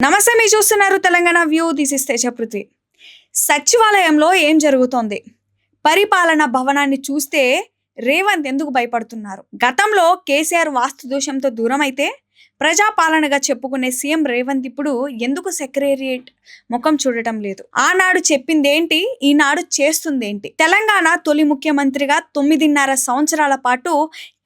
నమస్తే, మీరు చూస్తున్నారు Telangana view. This is Teja Prithvi. సచివాలయంలో ఏం జరుగుతోంది? పరిపాలన భవనాన్ని చూస్తే రేవంత్ ఎందుకు భయపడుతున్నారు? గతంలో కేసీఆర్ వాస్తు దోషంతో దూరం అయితే ప్రజాపాలనగా చెప్పుకునే సీఎం రేవంత్ ఇప్పుడు ఎందుకు సెక్రటేరియట్ ముఖం చూడటం లేదు? ఆనాడు చెప్పిందేంటి, ఈనాడు చేస్తుందేంటి? తెలంగాణ తొలి ముఖ్యమంత్రిగా 9.5 సంవత్సరాల పాటు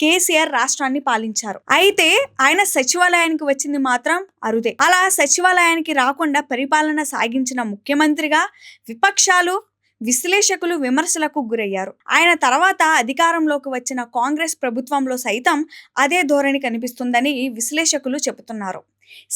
కేసీఆర్ రాష్ట్రాన్ని పాలించారు. అయితే ఆయన సచివాలయానికి వచ్చింది మాత్రం అరుదే. అలా సచివాలయానికి రాకుండా పరిపాలన సాగించిన ముఖ్యమంత్రిగా విపక్షాలు, విశ్లేషకులు విమర్శలకు గురయ్యారు. ఆయన తర్వాత అధికారంలోకి వచ్చిన కాంగ్రెస్ ప్రభుత్వంలో సైతం అదే ధోరణి కనిపిస్తుందని విశ్లేషకులు చెబుతున్నారు.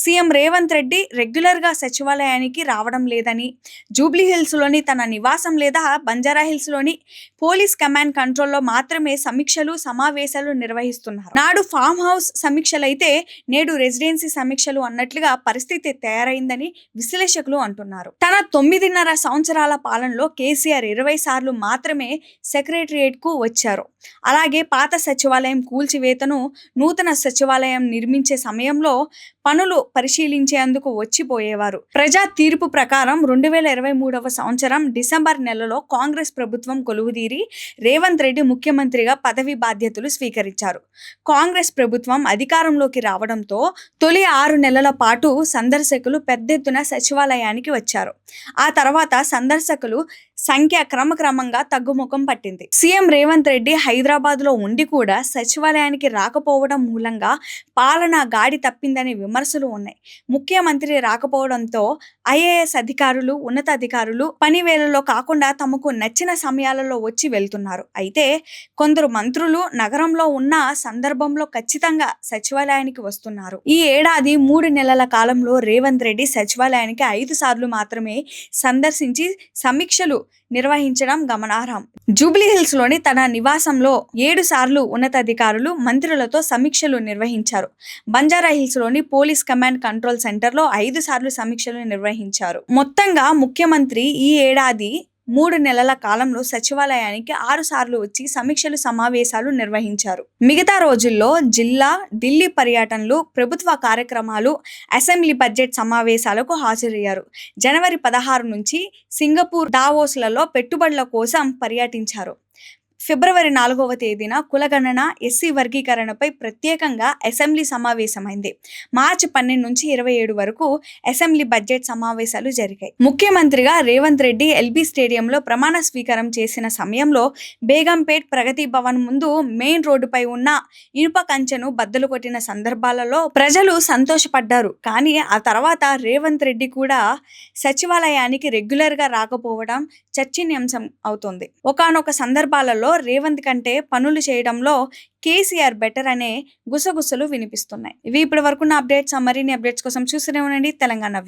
సీఎం రేవంత్ రెడ్డి రెగ్యులర్గా సచివాలయానికి రావడం లేదని, జూబ్లీ హిల్స్లోని తన నివాసం లేదా బంజారా హిల్స్లోని పోలీస్ కమాండ్ కంట్రోల్లో మాత్రమే సమీక్షలు, సమావేశాలు నిర్వహిస్తున్నారు. నాడు ఫామ్ హౌస్ సమీక్షలైతే నేడు రెసిడెన్సీ సమీక్షలు అన్నట్లుగా పరిస్థితి తయారైందని విశ్లేషకులు అంటున్నారు. తన 9.5 సంవత్సరాల పాలనలో కేసీఆర్ 20 సార్లు మాత్రమే సెక్రటేరియట్ కు వచ్చారు. అలాగే పాత సచివాలయం కూల్చివేతను, నూతన సచివాలయం నిర్మించే సమయంలో పనులు పరిశీలించేందుకు వచ్చిపోయేవారు. ప్రజా తీర్పు ప్రకారం 2023 సంవత్సరం డిసెంబర్ నెలలో కాంగ్రెస్ ప్రభుత్వం కొలువుదీరి రేవంత్ రెడ్డి ముఖ్యమంత్రిగా పదవి బాధ్యతలు స్వీకరించారు. కాంగ్రెస్ ప్రభుత్వం అధికారంలోకి రావడంతో తొలి 6 నెలల పాటు సందర్శకులు పెద్ద ఎత్తున సచివాలయానికి వచ్చారు. ఆ తర్వాత సందర్శకులు సంఖ్య క్రమక్రమంగా తగ్గుముఖం పట్టింది. సీఎం రేవంత్ రెడ్డి హైదరాబాద్ లో ఉండి కూడా సచివాలయానికి రాకపోవడం మూలంగా పాలన గాడి తప్పిందనే విమర్శలు ఉన్నాయి. ముఖ్యమంత్రి రాకపోవడంతో ఐఏఎస్ అధికారులు, ఉన్నతాధికారులు పని వేళల్లో కాకుండా తమకు నచ్చిన సమయాలలో వచ్చి వెళ్తున్నారు. అయితే కొందరు మంత్రులు నగరంలో ఉన్న సందర్భంలో ఖచ్చితంగా సచివాలయానికి వస్తున్నారు. ఈ ఏడాది 3 నెలల కాలంలో రేవంత్ రెడ్డి సచివాలయానికి 5 సార్లు మాత్రమే సందర్శించి సమీక్షలు నిర్వహించడం గమనార్హం. జూబ్లీ హిల్స్ లోని తన నివాసంలో 7 సార్లు ఉన్నతాధికారులు, మంత్రులతో సమీక్షలు నిర్వహించారు. బంజారా హిల్స్ లోని పోలీస్ కమాండ్ కంట్రోల్ సెంటర్ లో 5 సార్లు సమీక్షలు నిర్వహించారు. మొత్తంగా ముఖ్యమంత్రి ఈ ఏడాది 3 నెలల కాలంలో సచివాలయానికి 6 సార్లు వచ్చి సమీక్షలు, సమావేశాలు నిర్వహించారు. మిగతా రోజుల్లో జిల్లా, ఢిల్లీ పర్యటనలు, ప్రభుత్వ కార్యక్రమాలు, అసెంబ్లీ బడ్జెట్ సమావేశాలకు హాజరయ్యారు. జనవరి 16 నుంచి సింగపూర్, దావోస్లలో పెట్టుబడుల కోసం పర్యటించారు. ఫిబ్రవరి 4వ తేదీన కులగణన, ఎస్సీ వర్గీకరణపై ప్రత్యేకంగా అసెంబ్లీ సమావేశమైంది. మార్చి 12 నుంచి 27 వరకు అసెంబ్లీ బడ్జెట్ సమావేశాలు జరిగాయి. ముఖ్యమంత్రిగా రేవంత్ రెడ్డి ఎల్బీ స్టేడియంలో ప్రమాణ స్వీకారం చేసిన సమయంలో బేగంపేట్ ప్రగతి భవన్ ముందు మెయిన్ రోడ్డుపై ఉన్న ఇనుప కంచెను బద్దలు కొట్టిన సందర్భాలలో ప్రజలు సంతోషపడ్డారు. కానీ ఆ తర్వాత రేవంత్ రెడ్డి కూడా సచివాలయానికి రెగ్యులర్గా రాకపోవడం చర్చనీయాంశం అవుతోంది. ఒకానొక సందర్భాలలో రేవంత్ కంటే పనులు చేయడంలో కేసీఆర్ బెటర్ అనే గుసగుసలు వినిపిస్తున్నాయి. ఇవి ఇప్పటి వరకు నా అప్డేట్స్. మరిన్ని అప్డేట్స్ కోసం చూస్తూనే ఉండండి తెలంగాణ వ్యూ.